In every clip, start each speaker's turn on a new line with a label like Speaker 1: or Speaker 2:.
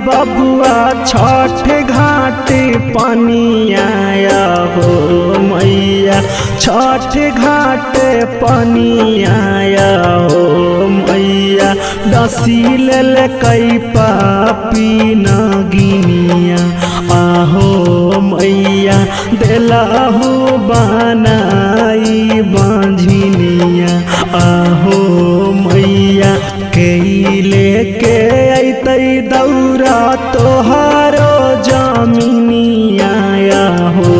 Speaker 1: बबुआ छठ घाट पनिया हो मैया, छठ घाट पनिया हो मैया, डसी लेल कई पापी नगिनिया आहो मैया, देलहु बनाई बांझिनिया आहो मैया, के लेके अतै दौरा तोहारो जमीनिया हो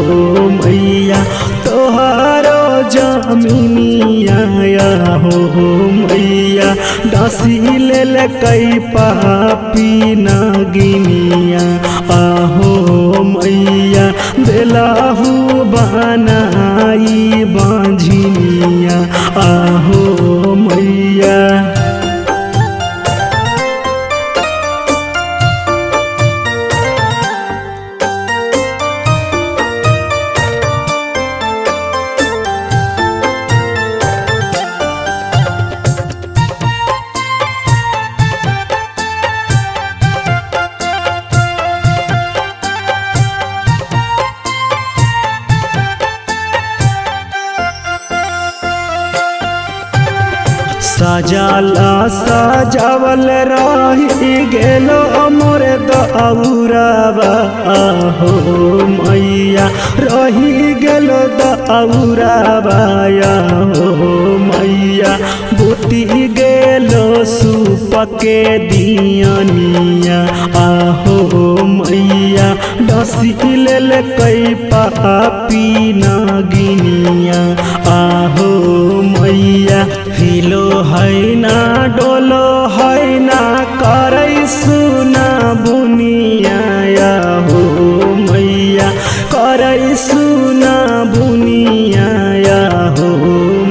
Speaker 1: मैया, तोहारो जमीनिया हो मैया, डसी लेल कई पापी नगिनिया आहो मैया, देलहु बनाई बांझिनिया आहो मैया। सजाला सजावल रही गेलो मोर दौरावा हो मैया, रही गेलो दौरावा हो मैया, बूटी गेलो सुपके दियनिया आहो मैया, डसी लेल कई पापी नगिनिया आहो मैया, हिलो है ना डोलो है ना करे सुना बुनिया हो मैया, करे सुना बुनिया हो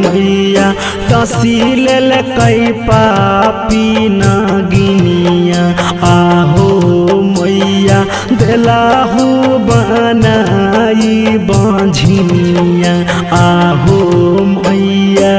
Speaker 1: मैया, डसी लेल कई पापी नगिनिया आहो मैया, देलहु बनाई बांझिनिया आहो मैया।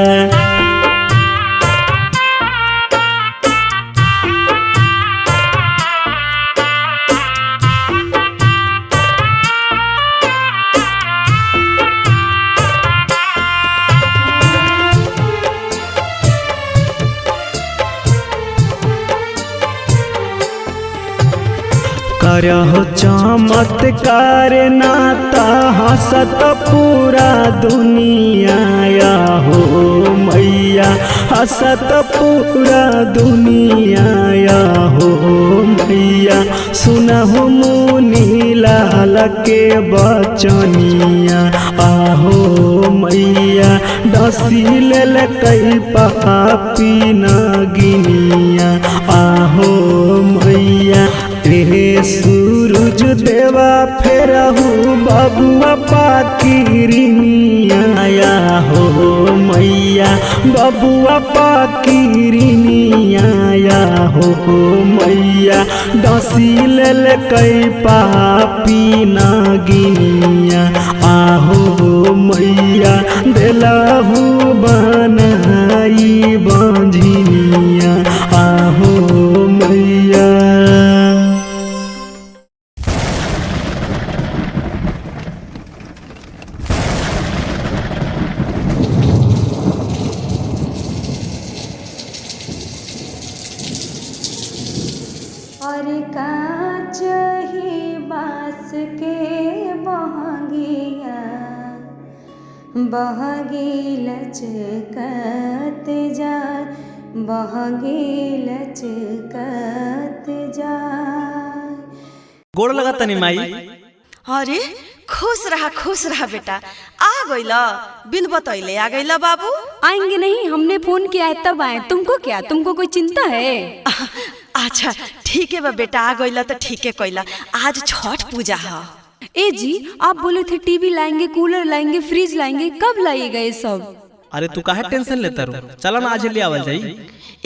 Speaker 1: करहो चमत्कार नाता हंसत पूरा दुनिया हो मैया, हंसत पूरा दुनिया हो मैया, सुनहु मुनि लाल के बचनिया आहो मैया, डसी लेल कई पापी नगिनिया आहो मैया, रे सूरज देवा फेरहु बबुआ पाकिरिनिया हो मैया, बबुआ पाकिरिनिया हो मैया, डसी लेल कई पापी नगिनिया आहो मैया, देलहु बनाई बांझिनिया आहो मैया।
Speaker 2: और कांच ही बाँस के बहंगिया, बहंगी लचकत जाए, बहंगी लचकत जाए।
Speaker 3: गोड़ लगा तनी माई।
Speaker 4: अरे खुश रहा बेटा, आ गईला बिन बतैले आ गईला बाबू।
Speaker 5: आएंगे नहीं, हमने फोन किया है तब आए। तुमको क्या, तुमको कोई चिंता है?
Speaker 4: अच्छा ठीक है बेटा, आ गईला तो ठीक है कइला। आज छठ पूजा है।
Speaker 5: ए जी, आप बोले थे टीवी लाएंगे, कूलर लाएंगे, फ्रिज लाएंगे, कब लाइएगा ये सब?
Speaker 3: अरे तू काहे टेंशन लेता रो, चला ना आज ले आवल जाई।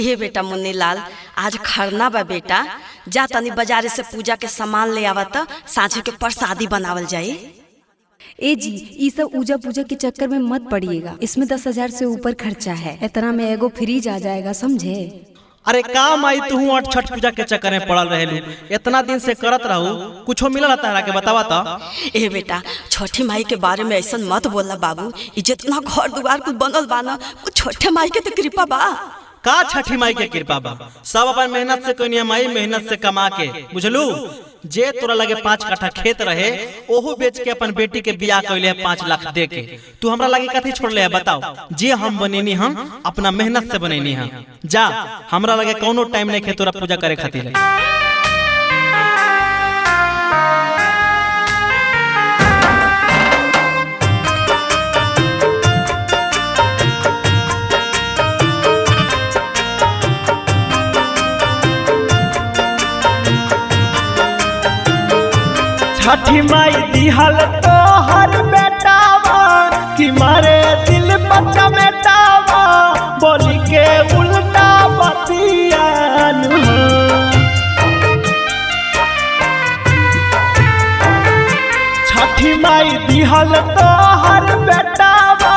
Speaker 4: ए बेटा मुन्नी लाल, आज खरना बा बेटा, जा तनी बाजारे से पूजा के सामान ले आवा त साँझ के प्रसादी बनावल जाए।
Speaker 5: ए जी, ये सब पूजा पूजा के चक्कर में मत पड़िएगा, इसमें 10,000 से ऊपर खर्चा है। इतना में एगो फ्रिज आ जाएगा, समझे?
Speaker 3: अरे काम आई तू और छठ पूजा के चक्कर में पड़ल रहेलू, इतना दिन से करत रहू, कुछो मिलल तारा के बतावा तो।
Speaker 4: ए बेटा, छठी माई के बारे में ऐसा मत बोलना बाबू। जितना घर दुआर कुछ बनल बा ना, वो छठे माई के तो कृपा बा।
Speaker 3: का छठी माई के कृपा बा? सब अपन मेहनत से कोई माई मेहनत से कमा के, बुझलू। जे तोरा लगे 5 कट्ठा खेत रहे, ओहू बेच के अपन बेटी के बियाह कैले 5 लाख दे के। तू हमरा लगे कथी छोड़ले है बताओ? जे हम बनेनी हम अपना मेहनत से बनेनी हम। जा, हमरा लगे कोनो टाइम नहीं खे तोरा पूजा करे खातिर।
Speaker 1: छठी माई दिहल तो हर बेटावा कि मारे दिल बच्चा बेटावा बोली के उल्टा बतियान। छठी माई दिहल तो हर बेटावा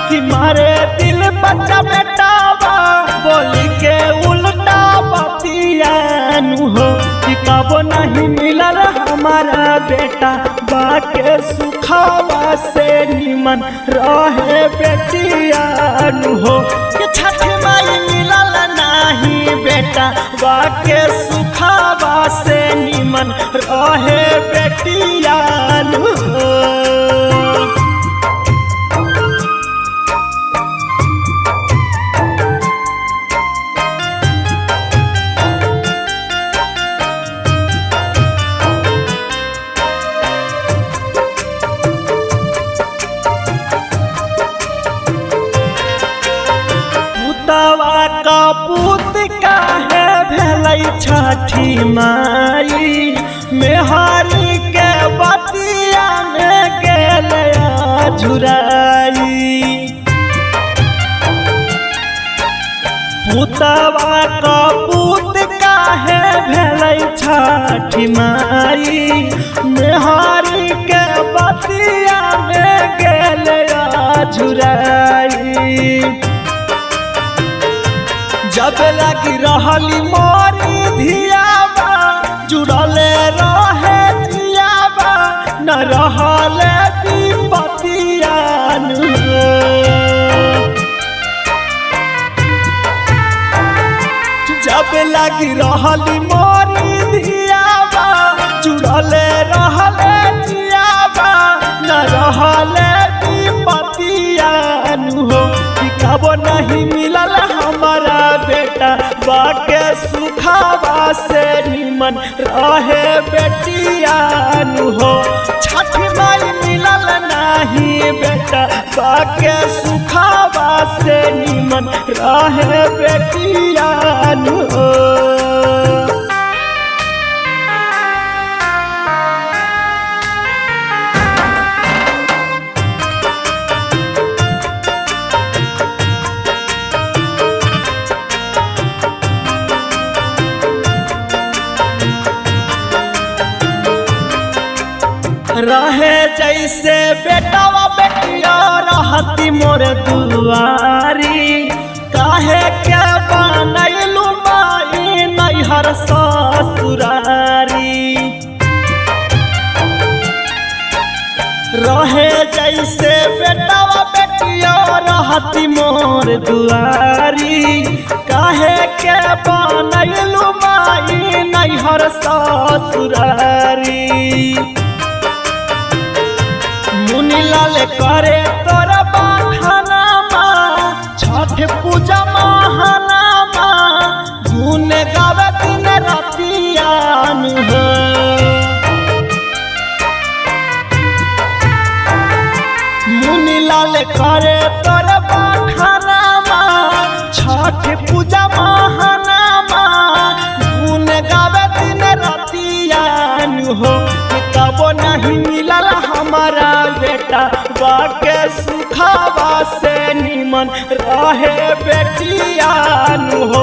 Speaker 1: कि मारे दिल बच्चा बेटावा बोली के उल्टा बतियान हो। कि कब नहीं मिलल हमारा बेटा बाके सुखावा से निमन रहे बेटियान हो। कि छठ माई मिलल नहीं बेटा बाके सुखावा से निमन रहे बेटियान हो। का पूत काहे भेलै छठी माई मेहारी के बतिया में गेलै झुराई। पुतवा का पूत काहे भेलै छठी माई मेहारी के बतिया में गेलै झुराई। जब लगी रहली मोरी धियाबा जुड़ले रहे जियाबा न रहले विपतियान। जब लगी रहली मोरी धियाबा जुड़ले रहले जियाबा न रहले विपतियान हो। कि कब नहीं मिलल हमारा बेटा बाके सुखावा से निमन रहे बेटियान हो। छठ माई मिलल नहीं बेटा बाके सुखावा से निमन रहे बेटियान हो। रहे जैसे बेटावा बेटिया रहती मोर दुआरी काहे के बनैलू माई नैहर ससुरारी। रहे जैसे बेटावा बेटिया रहती मोर दुआरी काहे के बनैलू माई नैहर ससुरारी। मुनीलाल करे तोरा बहानामा छठ पूजा महानामा गुन गावे दिन रातियान हो। मुनीलाल करे तोरा बहानामा छठ पूजा महानामा गुन गावे दिन रातियान हो। तब नहीं मिलल हमारा बेटा बाके सुखावा से निमन रहे बेटियान हो।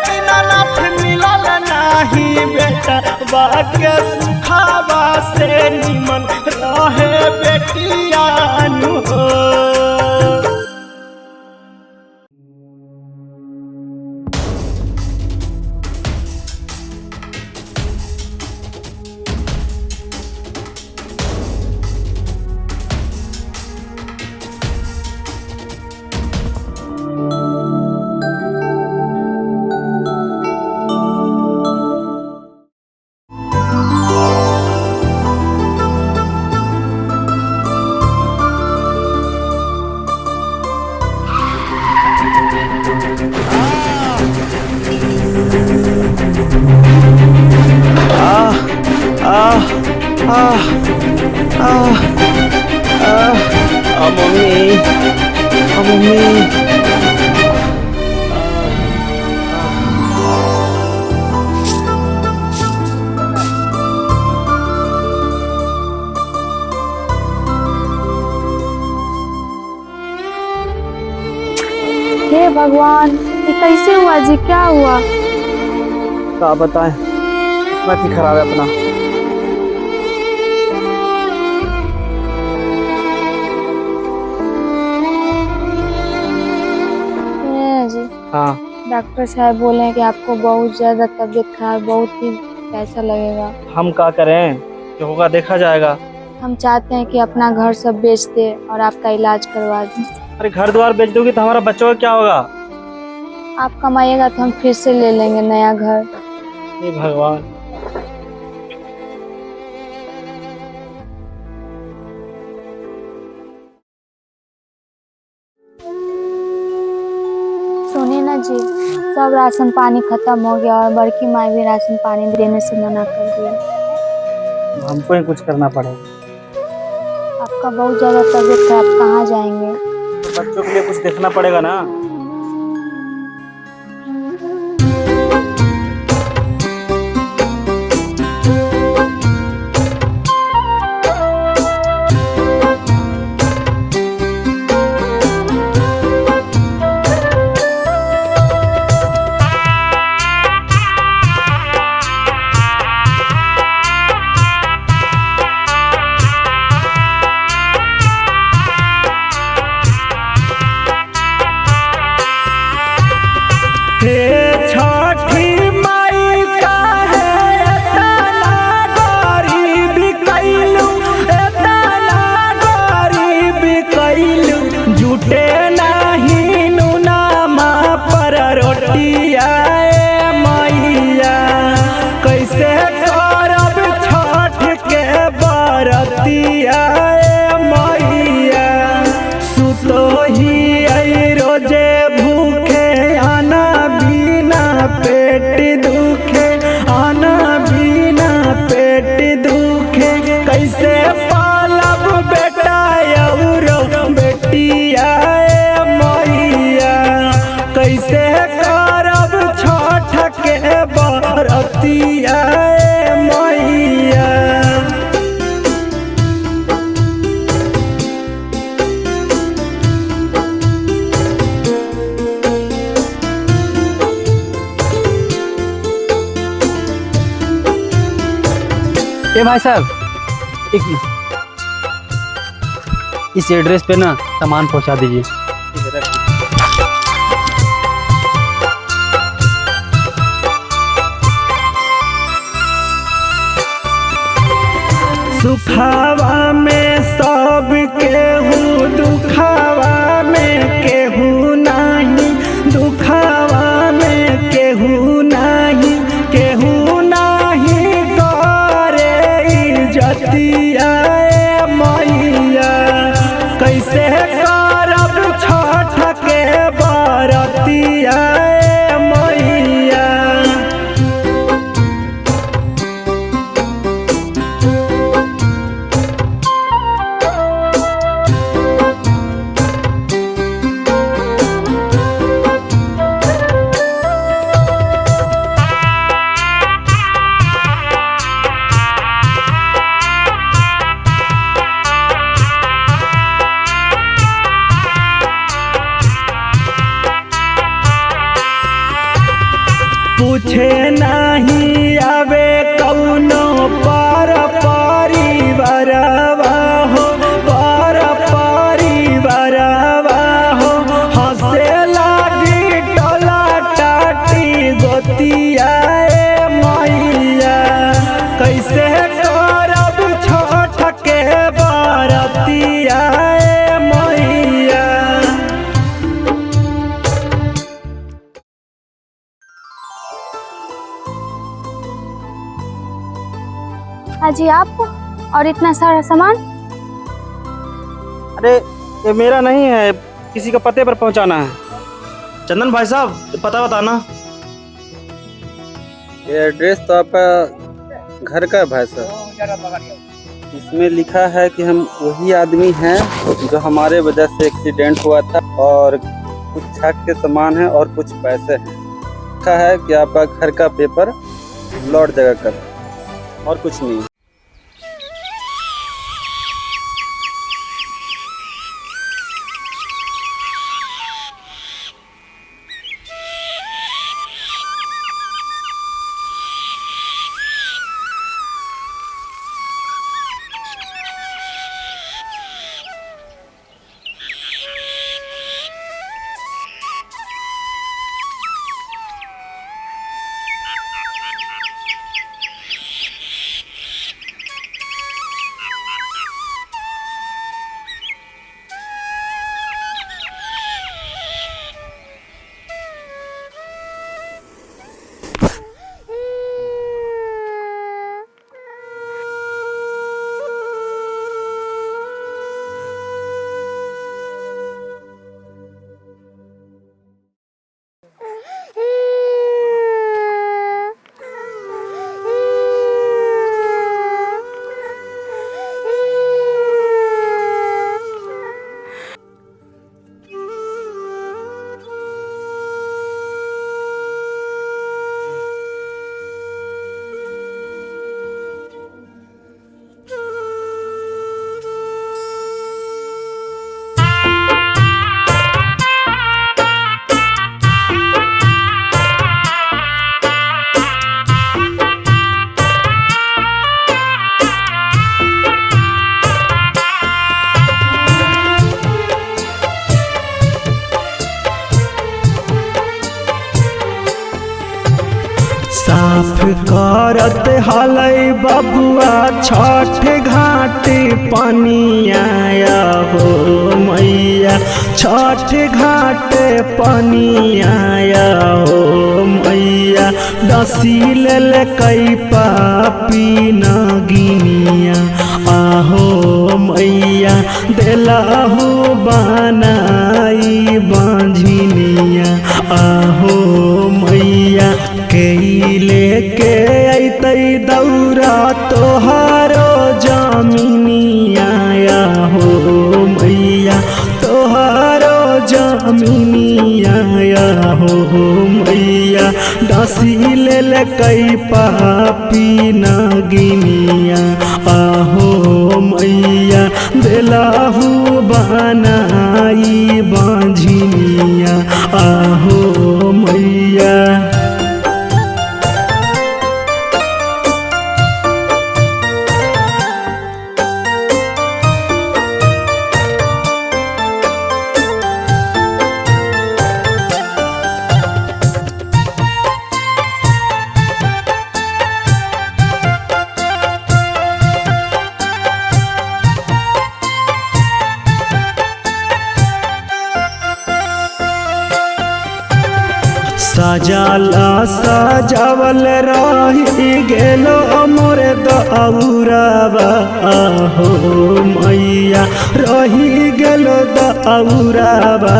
Speaker 1: दीनानाथ मिलल नहीं बेटा बाके सुखावा से निमन रहे बेटियान हो। मम्मी मम्मी
Speaker 5: हे भगवान, ये कैसे हुआ जी? क्या हुआ?
Speaker 1: क्या बताएं, किस्मत ही खराब है अपना।
Speaker 2: जी
Speaker 1: हाँ
Speaker 2: डॉक्टर साहब बोले हैं कि आपको बहुत ज्यादा तबीयत खराब, बहुत ही पैसा लगेगा।
Speaker 1: हम क्या करें, जो होगा देखा जाएगा।
Speaker 2: हम चाहते हैं कि अपना घर सब बेच दे और आपका इलाज करवा दें।
Speaker 1: अरे घर द्वार बेच दोगी तो हमारा बच्चों का क्या होगा?
Speaker 2: आप कमाइएगा तो हम फिर से ले लेंगे नया घर।
Speaker 1: हे भगवान।
Speaker 2: सुनिए ना जी, सब राशन पानी खत्म हो गया और बड़की माई भी राशन पानी देने से मना कर दिया।
Speaker 1: हमको ही कुछ करना पड़ेगा।
Speaker 2: आपका बहुत ज्यादा तबीयत खराब, कहाँ जाएंगे?
Speaker 1: बच्चों के लिए कुछ देखना पड़ेगा ना।
Speaker 6: ए भाई साहब, एक इस एड्रेस पे ना सामान पहुंचा दीजिए।
Speaker 1: सुखावा में सब केहू, दुखावा में केहू नहीं, दुखावा में केहू नहीं, केहू नहीं करे इज्जतिया मैया। कैसे करब छठ के बरतिया मैया। पूछे नहीं आवे कौनो पर परिवारवा हो, पर परिवारवा हो। हंसे लागी टोला टाटी गोतिया मैया। कैसे करब छठ के बरतिया मैया।
Speaker 2: हाजी आपको और इतना सारा सामान?
Speaker 1: अरे ये मेरा नहीं है, किसी का पते पर पहुंचाना है। चंदन भाई साहब, पता बताना।
Speaker 7: ये एड्रेस तो आपका घर का है भाई साहब। इसमें लिखा है कि हम वही आदमी हैं जो हमारे वजह से एक्सीडेंट हुआ था और कुछ छत के सामान है और कुछ पैसे हैं। लिखा है कि आपका घर का पेपर लौट जाएगा कल और कुछ नहीं।
Speaker 8: साफ करत हलै बबुआ छठ घाट पानी आया हो मैया, छठ घाट पानी आया हो मैया। डसी लेल कई पापी नगिनिया आहो मैया, देलाहू बनाई बांझिनिया आहो मैया। के लेके अतै दौरा तोहारो जमीनिया हो मैया, तोहारो जमीनिया हो मैया। डसी लेल कई पापी नगिनिया आहो मैया, देलाहू बनाई बांझिनिया आहो मैया। सजाला सजावल रही गेलो मोर दौरावा हो मैया, रही गेलो दौरावा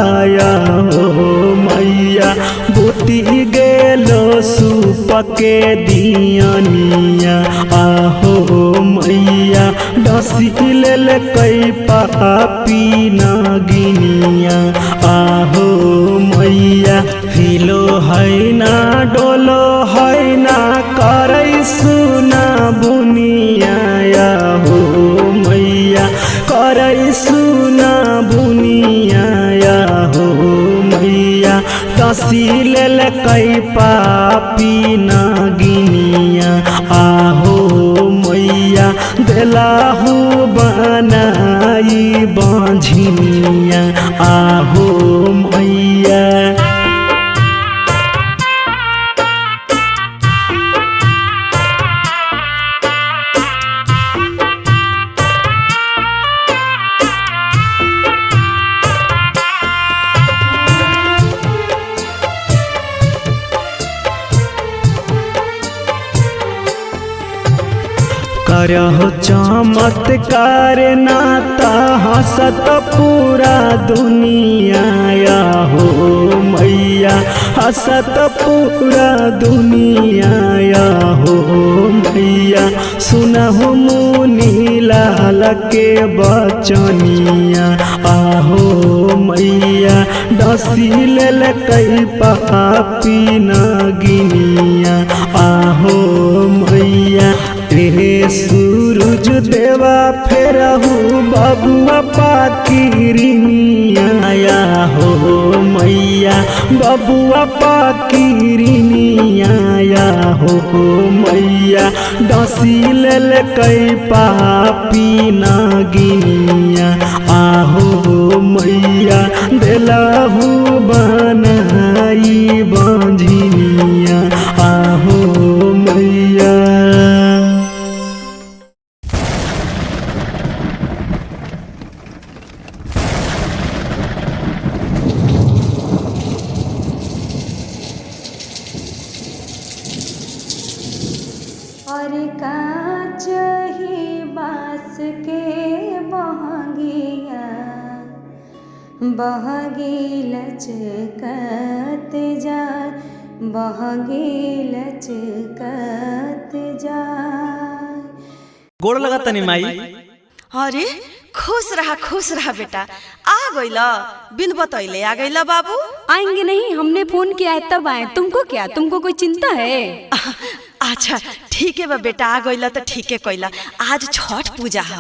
Speaker 8: हो मैया। बुती गेलो सूप के दियनिया आहो मैया, डसी लेल कई पापी नगिनिया आहो मैया। हिलो है ना डोलो है ना करे सुना बुनिया हो मैया, करे सुना बुनिया हो मैया। डसी लेल कई पापी नगिनिया आहो मैया, देलाहू बनाई बांझिनिया आहो मैया। करहो चमत्कार नाता हंसत पूरा दुनिया हो मैया। हसत पूरा दुनिया हो मैया सुनहु मुनि लाल के बचनिया आहो मैया डसी लेल कई पापी नगिनिया आहो मैया रे सूरज देवा फेरहु बबुआ पाकिरिनिया हो मैया बबुआ पाकिरिनिया हो मैया डसी लेल कई पापी नगिनिया आहो मैया देलहु बनाई बंझिनिया आहो मैया।
Speaker 5: और कांच ही बास के बहंगिया बहगी लचकत जाए बहगी लचकत जाए।
Speaker 3: गोड़ लगा तनी माई।
Speaker 4: अरे खुश रहा बेटा। आ गईला बिन बतैले आ गईला बाबू।
Speaker 5: आएंगे नहीं, हमने फोन किया है तब आए। तुमको क्या, तुमको कोई चिंता है?
Speaker 4: अच्छा ठीक है बा बेटा, आ गईला तो ठीक है कईला। आज छठ पूजा है।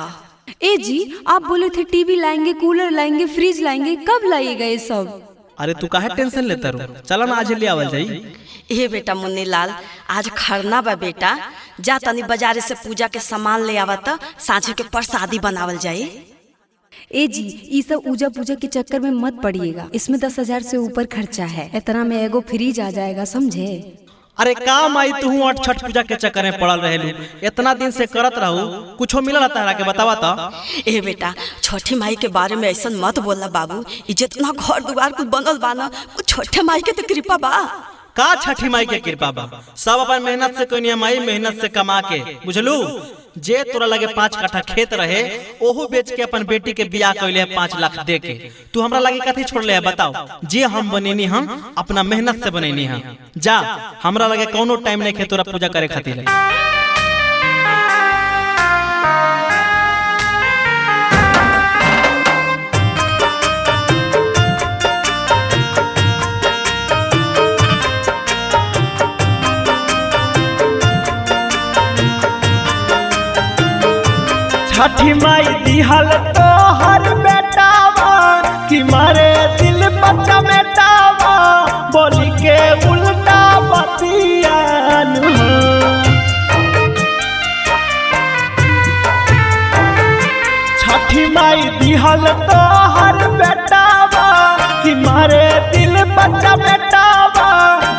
Speaker 5: ए जी, आप बोले थे टीवी लाएंगे, कूलर लाएंगे, फ्रिज लाएंगे, कब लाइएगा ये सब?
Speaker 3: अरे तू काहे टेंशन लेता रो, चला ना आज ले आवल जाई।
Speaker 4: ए बेटा मुन्नी लाल, आज खरना बा बेटा, जा तनी बाजारे से पूजा के सामान ले आवा त साँझे के प्रसादी बनावल जाई।
Speaker 5: ए जी, ये सब पूजा पूजा के चक्कर में मत पड़िएगा, इसमें 10,000 से ऊपर खर्चा है। इतना में एगो फ्रिज आ जाएगा, समझे?
Speaker 3: अरे का माई तू अट छठ पूजा के चक्कर में पड़ल रहेलू, इतना दिन से करत रहू, कुछो मिलल तारा के बतावा त।
Speaker 4: ए बेटा, छठी माई के बारे में ऐसा मत बोलना बाबू। जितना घर दुआर कुछ बनल बा ना, वो छठे माई के तो कृपा बा।
Speaker 3: का छठी माई के कृपा बा? सब अपन मेहनत से कोई माई मेहनत से कमा के, बुझलू? जे तोरा लगे 5 कट्ठा खेत रहे, ओहू बेच के अपन बेटी के बियाह कैले 5 लाख दे के। तू हमरा लगे कथी छोड़ ले बताओ? जे हम बनेनी हम अपना मेहनत से बनेनी हम। जा, हमरा लगे कोनो टाइम नहीं खे तोरा पूजा करे खातिर।
Speaker 8: छठी माई दिहल तो हर बेटावा कि मारे दिल बच्चा बेटावा बोली के उल्टा बतियान। छठी माई दिहल तो हर बेटावा कि मारे दिल बच्चा बेटावा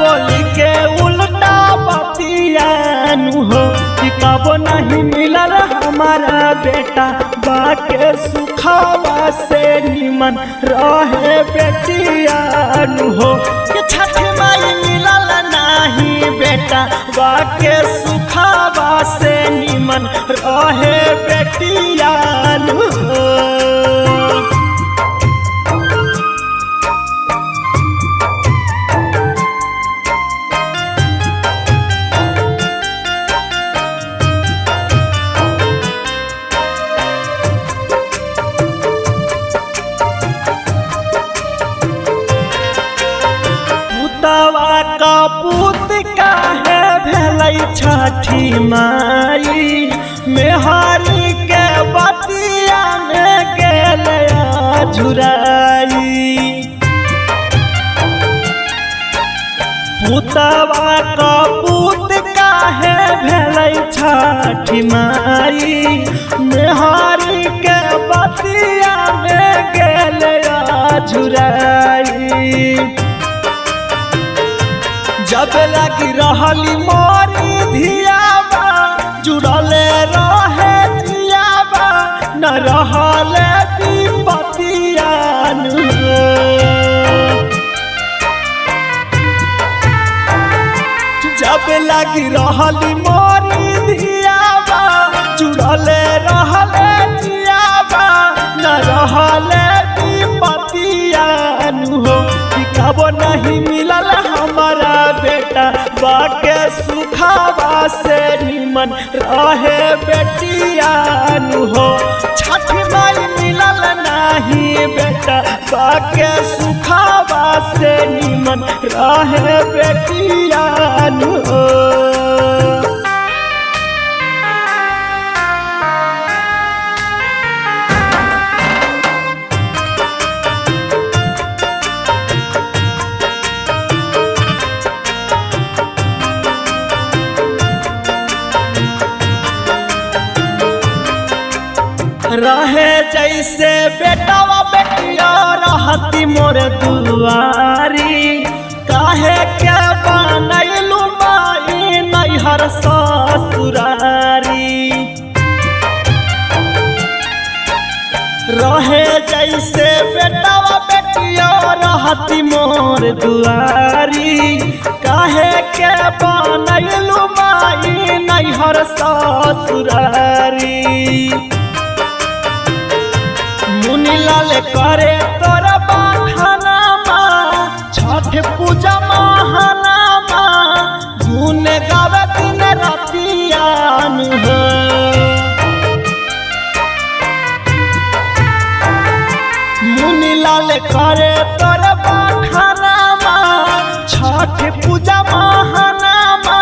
Speaker 8: बोली के उल्टा बतियान हो कि कबो नहीं मिलल हमारा बेटा बाके सुखावा से निमन रहे बेटियान हो कि छठी माई मिलल नहीं बेटा बाके सुखावा से निमन रहे बेटियान हो। का पूत काहे भेलै छठी माई मेहारी के बतिया में गेल झुराई। पुतवा का पूत काहे भेलै छठी माई मेहारी के बतिया में गेल झुराई। जब लगी रहली मोरी धियाबा जुड़ले रहे जियाबा न रहले विपतियान। जब लगी रहली मोरी धियाबा जुड़ले रहले जियाबा न रहले विपतियान हो कि कबो नहीं मिलल हम बाके सुखावा से निमन रहे बेटियानु हो। छठ माई मिलल नाही बेटा बाके सुखावा से निमन रहे बेटियानु हो। रहे जैसे बेटावा बेटिया रहती मोर दुआरी, काहे के बनैलू माई नैहर ससुरारी। रहे जैसे बेटावा बेटिया रहती मोर दुआरी, काहे के बनैलू माई नैहर ससुरारी। मुनीलाल करे तोर बखानामा छठ पूजा महानामा, गुन गावे दिन रातियान हो। मुनीलाल करे तोर बखानामा छठ पूजा महानामा,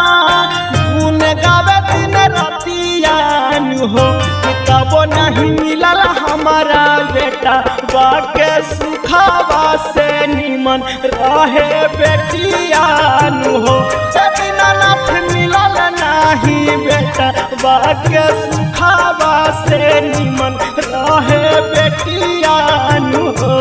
Speaker 8: गुन गावे दिन रातियान हो। तबो नहीं मिलल हमारा बेटा बाके सुखावा से निमन रहे बेटियानु हो। दीनानाथ मिलल नहीं बेटा बाके सुखावा से निमन रहे बेटियानु हो।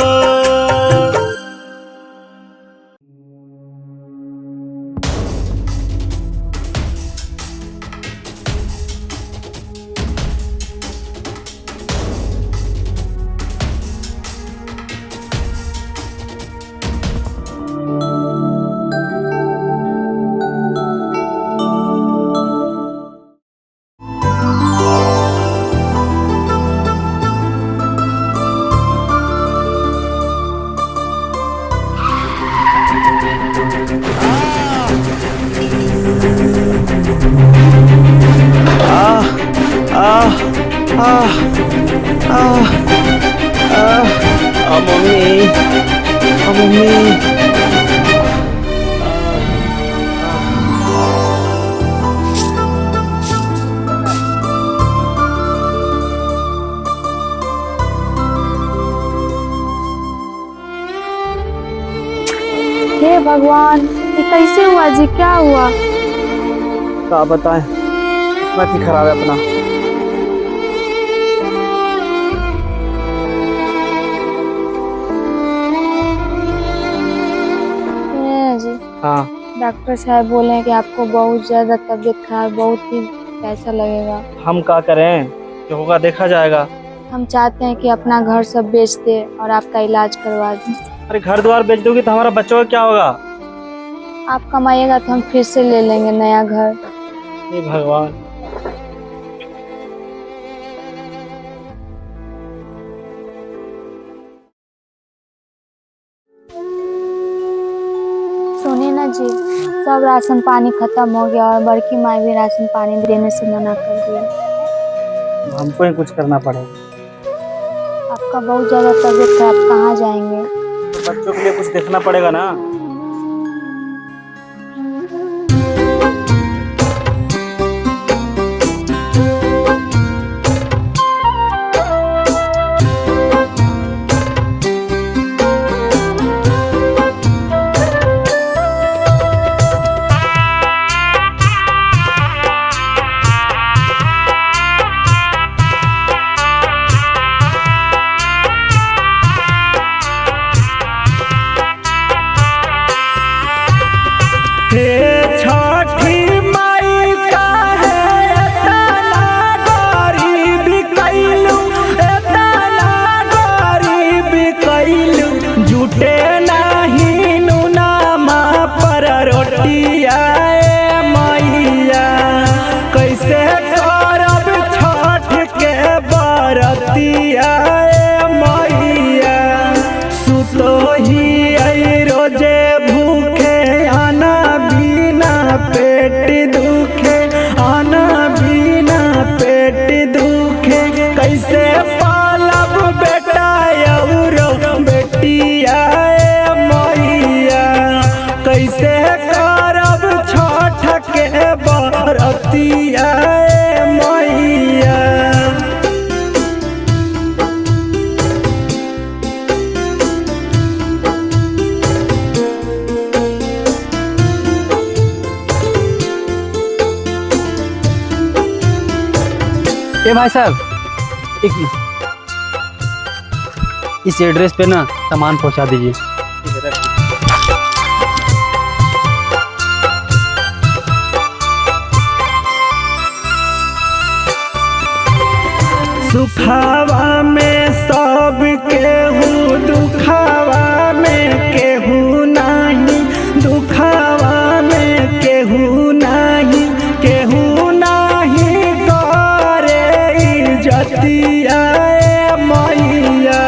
Speaker 2: हे भगवान, ये कैसे हुआ जी? क्या हुआ?
Speaker 1: क्या बताएं, किस्मत ही खराब है अपना।
Speaker 2: जी
Speaker 1: हाँ,
Speaker 2: डॉक्टर साहब बोले हैं कि आपको बहुत ज्यादा तबीयत खराब, बहुत ही पैसा लगेगा।
Speaker 1: हम क्या करें, जो होगा देखा जाएगा।
Speaker 2: हम चाहते हैं कि अपना घर सब बेच दे और आपका इलाज करवा दें।
Speaker 1: अरे घर द्वार बेच दोगी तो हमारा बच्चों का क्या होगा?
Speaker 2: आप कमाइएगा तो हम फिर से ले लेंगे नया घर।
Speaker 1: हे भगवान।
Speaker 2: सुनिए ना जी, सब राशन पानी खत्म हो गया और बड़की माई भी राशन पानी देने से मना कर दिया।
Speaker 1: हमको ही कुछ करना पड़ेगा।
Speaker 2: आपका बहुत ज्यादा तबीयत खराब, कहाँ जाएंगे?
Speaker 1: बच्चों के लिए कुछ देखना पड़ेगा ना। पे
Speaker 6: ए भाई साहब, इस एड्रेस पे ना सामान पहुंचा दीजिए।
Speaker 8: सुखावा में सब केहू, दुखावा में केहू नाही, दुखावा में केहू नाही, केहू नाही करे इज्जतिया मैया।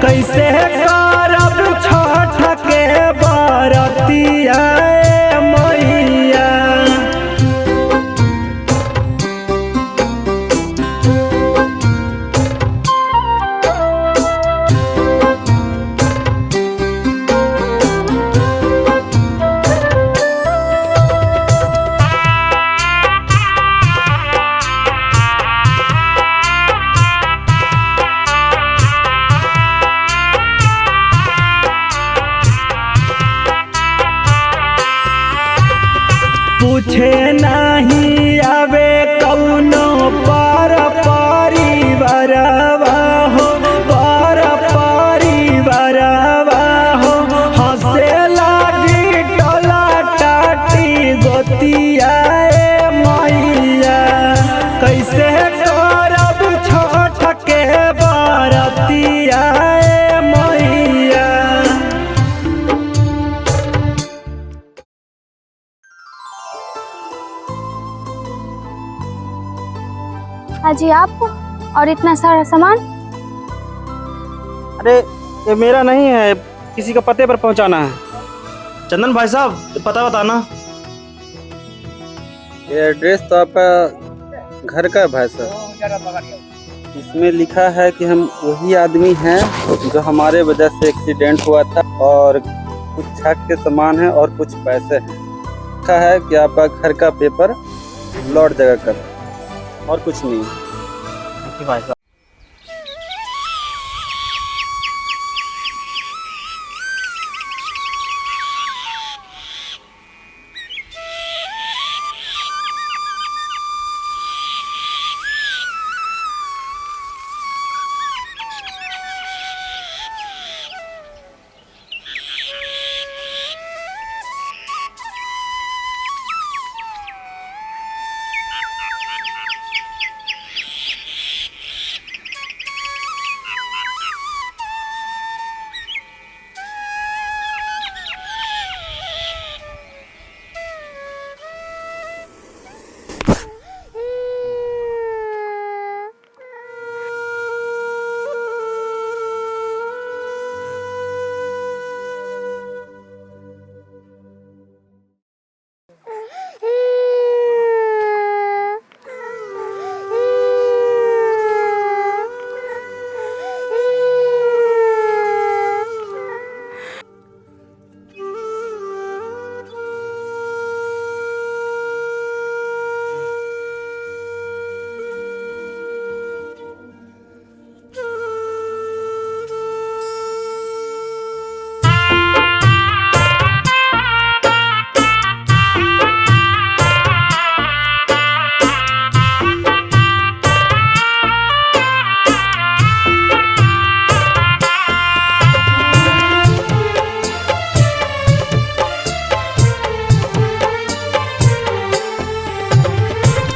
Speaker 8: कैसे करब छठ के बरतिया मैया। पूछे नहीं आवे कौनो पर परिवारवा हो, पर परिवारवा हो। हंसे लागी टोला टाटी गोतिया मैया। कैसे करब छठ के बरतिया मैया।
Speaker 2: हाजी आप और इतना सारा सामान?
Speaker 1: अरे ये मेरा नहीं है, किसी का पते पर पहुंचाना है। चंदन भाई साहब, पता बताना।
Speaker 7: ये एड्रेस तो आपका घर का है भाई साहब। इसमें लिखा है कि हम वही आदमी हैं जो हमारे वजह से एक्सीडेंट हुआ था, और कुछ छठ के सामान है और कुछ पैसे हैं। लिखा है कि आपका घर का पेपर लौट जाएगा कल, और कुछ नहीं।
Speaker 1: भाई साहब,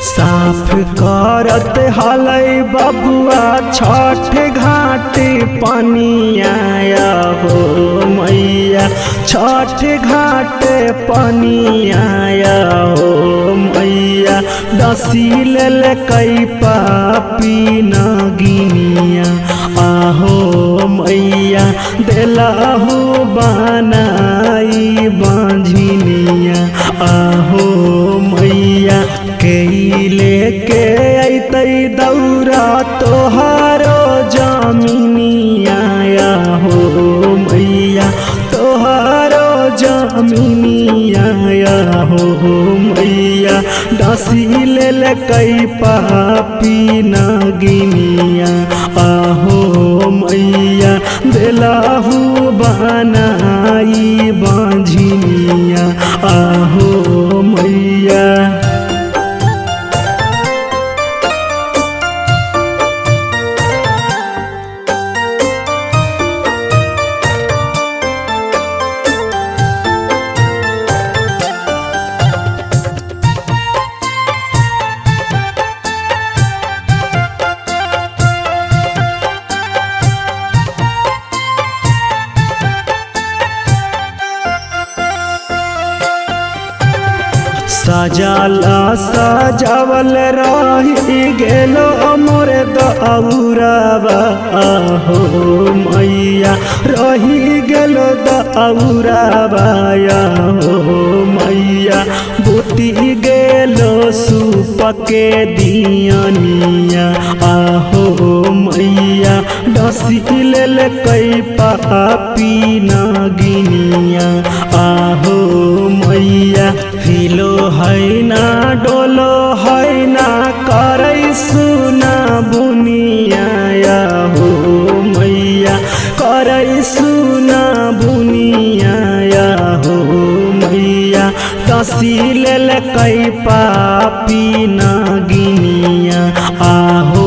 Speaker 1: साफ करत हलै बबुआ छठ घाट पानी आया हो मैया। छठ घाट पानी आया हो मैया। डसी लेल कई पापी नगिनिया आहो मैया। देलाहू बनाई बांझिनिया आहो मैया। कई लेके अतै दौरा तोहारो जमीनिया हो मैया। तोहारो जमीनिया हो मैया। डसी लेल कई पापी नगिनिया आहो मैया। देलाहू बनाई बांझिनिया आहो मैया।
Speaker 8: सजाला सजावल रही गेलो मोर दौरावा हो मैया रही गेलो दौरावा हो मैया बुती गेलो सुपके दियनिया आहो मैया डसी लेल कई पापी नागिनिया आहो मैया हिलो है ना डोलो है ना करे सुना बुनिया हो मैया करे सुना बुनिया हो मैया डसी लेल कई पापी नागिनिया आहो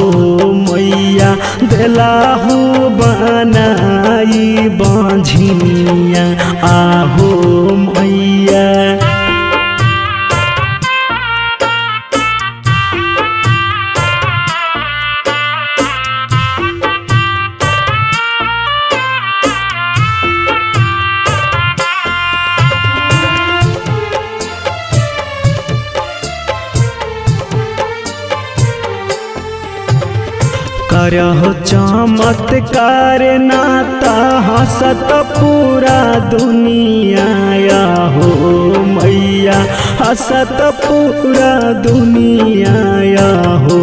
Speaker 8: मैया दिलाहू बनाई बांझिनिया आहो मैया। करहो चमत्कार नाता हंसत पूरा दुनिया हो मैया हंसत पूरा दुनिया हो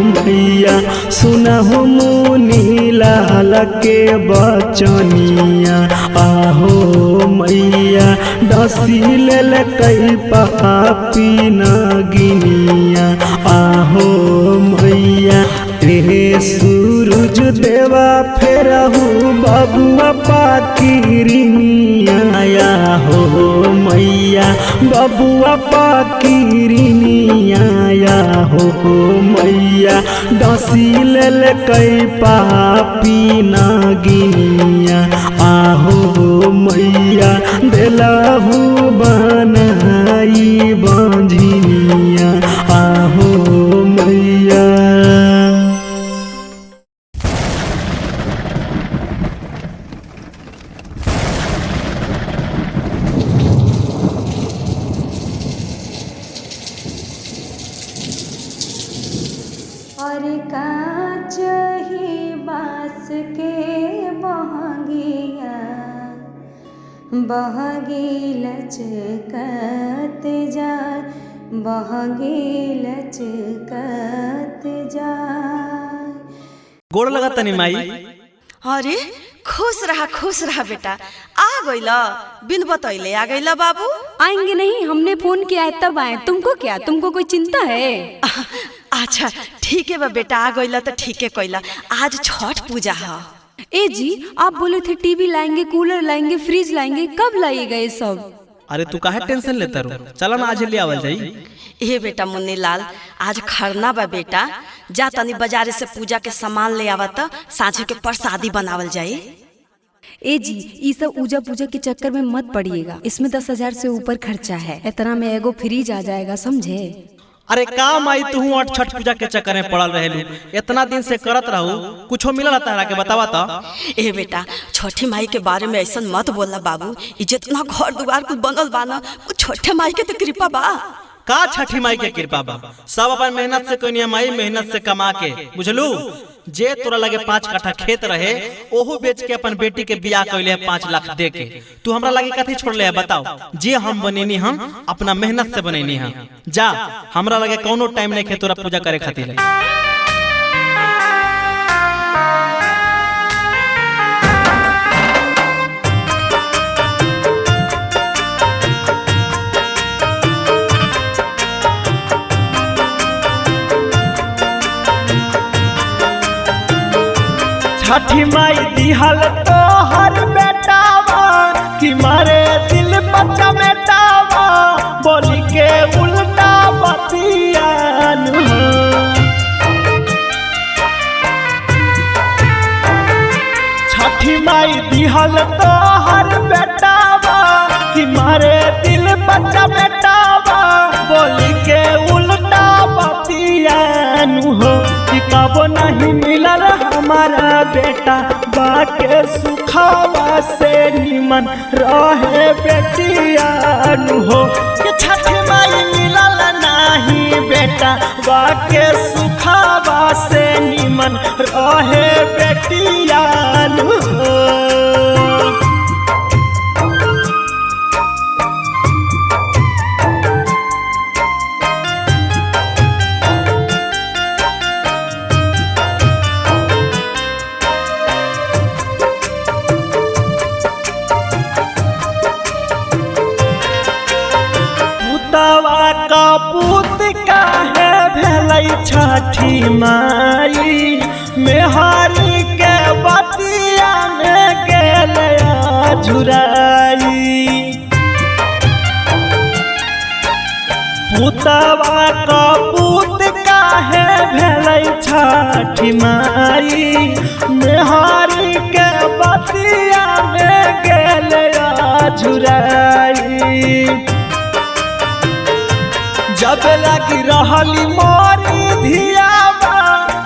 Speaker 8: मैया सुनहु मुनि लाल के बचनिया आहो मैया डसी लेल कई पापी नागिनिया आहो मैया रे सूरज देवा फेरहू बबुआ पाकिरिनिया हो मैया बबुआ पाकिरिनिया हो मैया डसी लेल कई पापी नागिनिया आहो मैया दिलाहू बनाई बांझिनिया आहो मैया।
Speaker 2: और कांच ही बास के बहंगिया बहगी लचकत जाए बहगी लचकत जाए।
Speaker 3: गोड़ लगा तनी माई।
Speaker 4: अरे खुश रहा बेटा। आ गइला बिन बतैले आ गइला बाबू।
Speaker 5: आएंगे नहीं, हमने फोन किया है तब आए। तुमको क्या, तुमको कोई चिंता है?
Speaker 4: अच्छा ठीक है बा बेटा, आ गइला तो ठीक है कइला। आज छठ पूजा है।
Speaker 5: ए जी आप बोले थे टीवी लाएंगे, कूलर लाएंगे, फ्रिज लाएंगे, कब लाइएगा ये सब?
Speaker 3: अरे तू काहे टेंशन लेता रू, चला ना आज ले आवल जाई।
Speaker 4: ए बेटा मुन्नी लाल आज खरना बा बेटा, जा तनी बाजारे से पूजा के सामान ले आवा त साँझे के प्रसादी बनावल जाई।
Speaker 5: ए जी ये सब पूजा पूजा के चक्कर में मत पड़िएगा, इसमें 10,000 से ऊपर खर्चा है। इतना में एगो फ्रिज आ जाएगा, समझे?
Speaker 3: अरे का माई तू और छठ पूजा के चक्कर में पड़ल रहेलू, इतना दिन से करत रहू, कुछो मिलल तारा के बतावा त।
Speaker 4: ए बेटा छठी माई के बारे में ऐसा मत बोलना बाबू, जितना घर दुआर कुछ बनल बा ना वो छठे माई के तो कृपा बा।
Speaker 3: का छठी माई के कृपा बा, सब अपन मेहनत से कोई माई मेहनत से कमा के, बुझलू? जे तोरा लगे 5 कट्ठा खेत रहे ओहू बेच के अपन बेटी के बियाह कैले 5 लाख दे के, तू हमरा लगे कथी छोड़ले है बताओ? जे हम बनेनी हम अपना मेहनत से बनेनी हम। जा हमरा लगे कोनो टाइम नहीं खे तोरा पूजा करे खातिर।
Speaker 8: छठी माई दिहल तो हर बेटावा कि मारे दिल बच्चा बेटावा बोली के उल्टा बतियान। छठी माई दिहल तो हर बेटावा कि मारे दिल बच्चा बेटावा बोली के उल्टा बतियान हो कि कब नहीं मिलल हमारा बेटा बाके सुखावा से निमन रहे बेटियान हो कि छठी माई मिलल नाही बेटा बाके सुखावा से निमन रहे बेटियान हो। पुतवा का पुत काहे भेलै छठी माई मेहारी के बतिया में गेल झुराई। पुतवा का पुत काहे भेलै छठी माई मेहारी के बतिया में गेल झुराई। जब लगी रहली मोरी धियाबा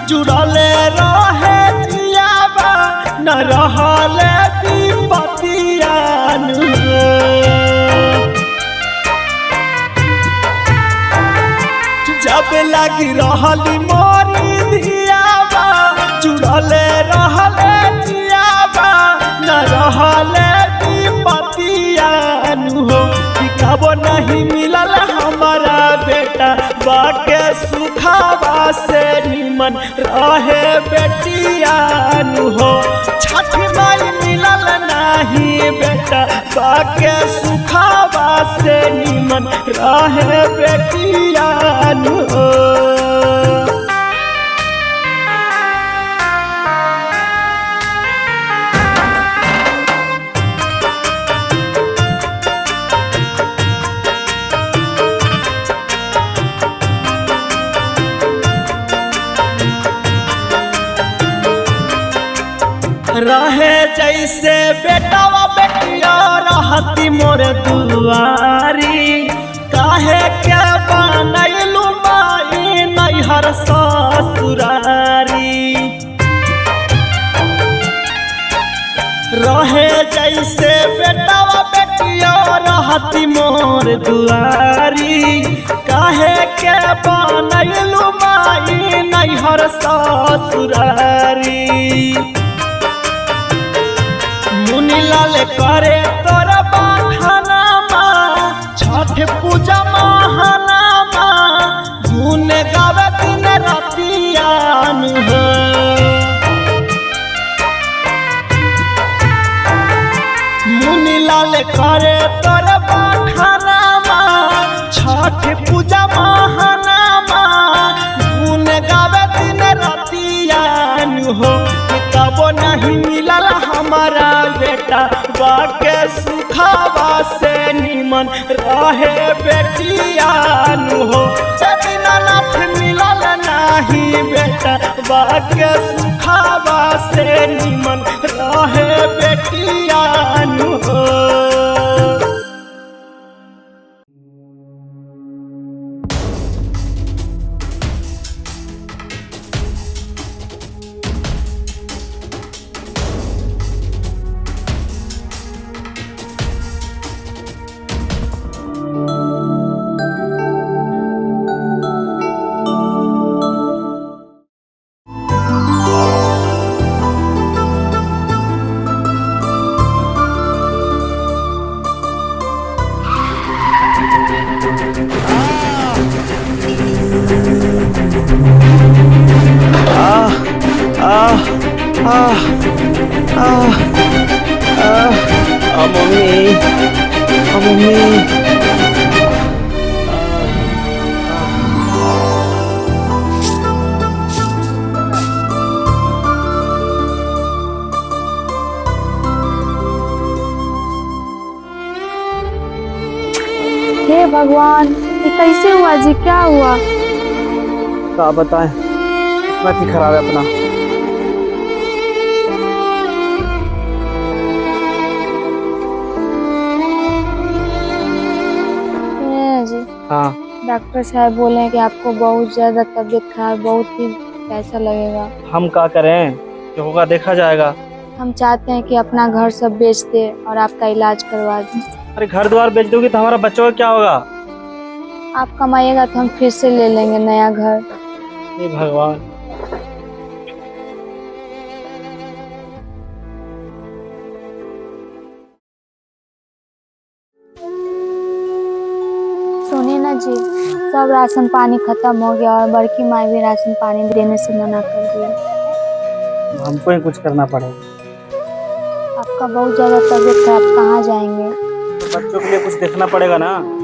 Speaker 8: जुड़ले रहे जियाबा न रहले विपतियान। जब लगी रहली मोरी धियाबा जुड़ले रहले जियाबा न रहले विपतियान हो। कबो नहीं मिलल हमारा बेटा बाके सुखावा से निमन रहे बेटियान हो। छठ माई मिलल नहीं बेटा बाके सुखावा से निमन रहे बेटियान हो। रहे जैसे बेटावा बेटिया रहती मोर दुआरी काहे के बनैलू माई नैहर ससुरारी। रहे जैसे बेटावा बेटिया रहती मोर दुआरी काहे के बनैलू माई नैहर ससुरारी। मुनीलाल करे तोर बखानामा छठ पूजा महानामा गुन गावे दिन रतियान हो। मुनीलाल करे तोर बखानामा छठ पूजा महानामा गुन गावे दिन रतियान हो। कबो नहीं मिलल हमारा बेटा बाके सुखावा से निमन रहे बेटियान हो। दीनानाथ मिलल नहीं बेटा बाके सुखावा से निमन रहे बेटियान हो।
Speaker 2: हे भगवान, ये कैसे हुआ जी? क्या हुआ?
Speaker 1: क्या बताएं, किस्मत ही खराब है अपना।
Speaker 2: जी
Speaker 1: हाँ,
Speaker 2: डॉक्टर साहब बोले हैं कि आपको बहुत ज्यादा तबीयत खराब, बहुत ही पैसा लगेगा।
Speaker 1: हम क्या करें, जो होगा देखा जाएगा।
Speaker 2: हम चाहते हैं कि अपना घर सब बेच दे और आपका इलाज करवा दें।
Speaker 1: अरे घर द्वार बेच दोगी तो हमारा बच्चों का क्या होगा?
Speaker 2: आप कमाइएगा तो हम फिर से ले लेंगे नया घर।
Speaker 1: हे भगवान।
Speaker 2: सुनिए ना जी, सब राशन पानी खत्म हो गया और बड़की माई भी राशन पानी देने से मना कर दिया।
Speaker 1: हमको ही कुछ करना पड़ेगा।
Speaker 2: आपका बहुत ज़्यादा तबीयत खराब, कहाँ जाएंगे?
Speaker 1: तो बच्चों के लिए कुछ देखना पड़ेगा ना।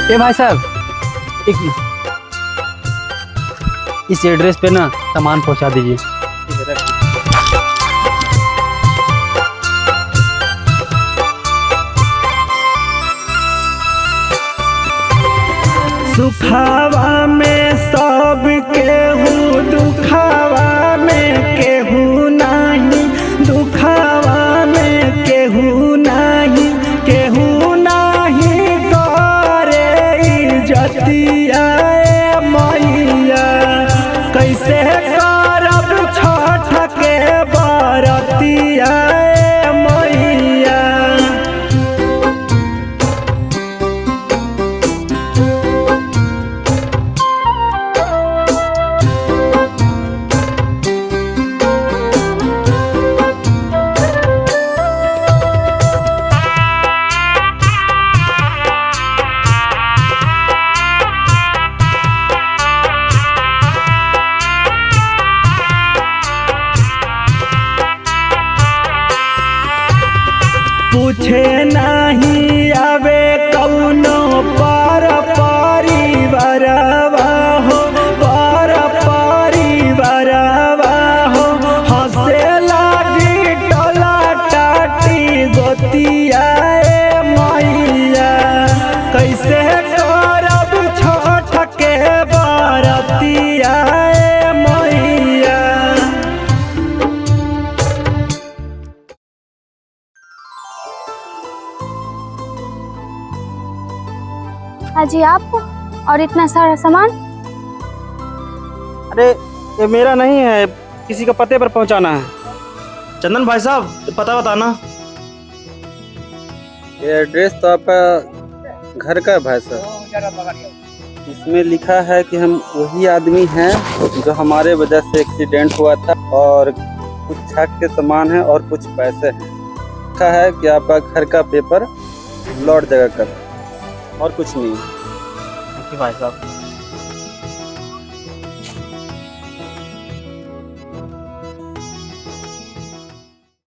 Speaker 6: ए भाई साहब, इस एड्रेस पे ना सामान पहुंचा दीजिए।
Speaker 8: सुखावा में सब केहू, दुखावा में केहू नहीं, दुखावा में केहू नहीं, केहू नहीं करे इज्जतिया मैया। कैसे करब छठ के बरतिया मैया। पूछे नहीं आवे कौनो पर परिवारवा हो, पर परिवारवा हो। हंसे लागी टोला टाटी गोतिया मैया। कैसे करब छठ के बरतिया मैया।
Speaker 2: हाजी आप और इतना सारा सामान?
Speaker 1: अरे ये मेरा नहीं है, किसी का पते पर पहुंचाना है। चंदन भाई साहब, पता बताना।
Speaker 7: ये एड्रेस तो आपका घर का है भाई साहब। इसमें लिखा है कि हम वही आदमी हैं जो हमारे वजह से एक्सीडेंट हुआ था, और कुछ छठ के सामान है और कुछ पैसे हैं। लिखा है कि आपका घर का पेपर लौट जाएगा कल, और कुछ नहीं।
Speaker 1: भाई साहब।